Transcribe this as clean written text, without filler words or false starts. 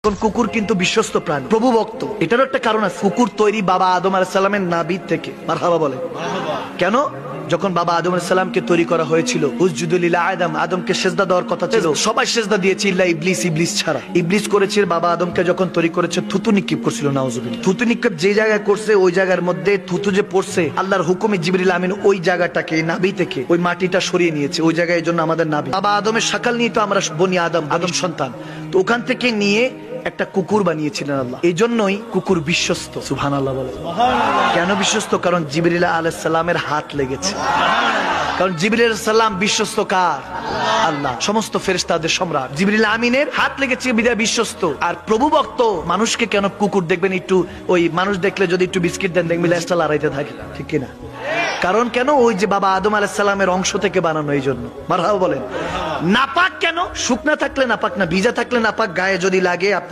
কুকুর কিন্তু বিশ্বস্ত প্রাণী, প্রভু ভক্ত। এটারও একটা কারণ আছে। কুকুর তৈরি বাবা আদম আলাইহিস সালামের নাভির থেকে। মারহাবা বলে। কেন? যখন বাবা আদম আলাইহিস সালামকে তৈরি করা হয়েছিল, উসজুদু লিল আদম, আদমকে সেজদা দেওয়ার কথা ছিল, সবাই সেজদা দিয়েছে ইল্লা ইবলিস, ইবলিস ছাড়া। ইবলিস করেছে বাবা আদমকে যখন তৈরি করেছে, থুতু নিক্ষেপ করছিল, নাউজুবিল্লাহ। থুতু নিক্ষেপ যে জায়গায় করছে, ওই জায়গার মধ্যে থুতু যে পড়ছে, আল্লাহর হুকুমে জিবরিল আমিন ওই জায়গাটাকে, নাভি থেকে ওই মাটিটা সরিয়ে নিয়েছে। ওই জায়গায় এই জন্য আমাদের নাভি। বাবা আদমের শাকাল নিয়ে তো আমরা বনি আদম, আদম সন্তান। তো ওখান থেকে নিয়ে একটা কুকুর বানিয়েছিলেন আল্লাহ। এই জন্যই কুকুর বিশ্বস্ত। সুবহানাল্লাহ বলে। কেন বিশ্বস্ত? কারণ জিবরিল আলাইহিস সালামের হাত লেগেছে। কারণ জিবরিল আলাইহিস সালাম বিশ্বস্ত কার? আল্লাহ। সমস্ত ফেরেশতাদের সম্রাট জিবরিল আমিনের হাত লেগেছে বিধায় বিশ্বস্ত। আর প্রভু ভক্ত মানুষকে কেন কুকুর দেখবেন, একটু ওই মানুষ দেখলে যদি একটু বিস্কিট দেন, দেখবেন লেজটা লড়াইতে থাকে, ঠিক কিনা? কারণ কেন? ওই যে বাবা আদম আলাইহিস সালামের অংশ থেকে বানানো, এই জন্য। মারহাবা বলেন। নাপাক কেন? শুকনা থাকলে নাপাক না, ভিজা থাকলে নাপাক, গায়ে যদি লাগে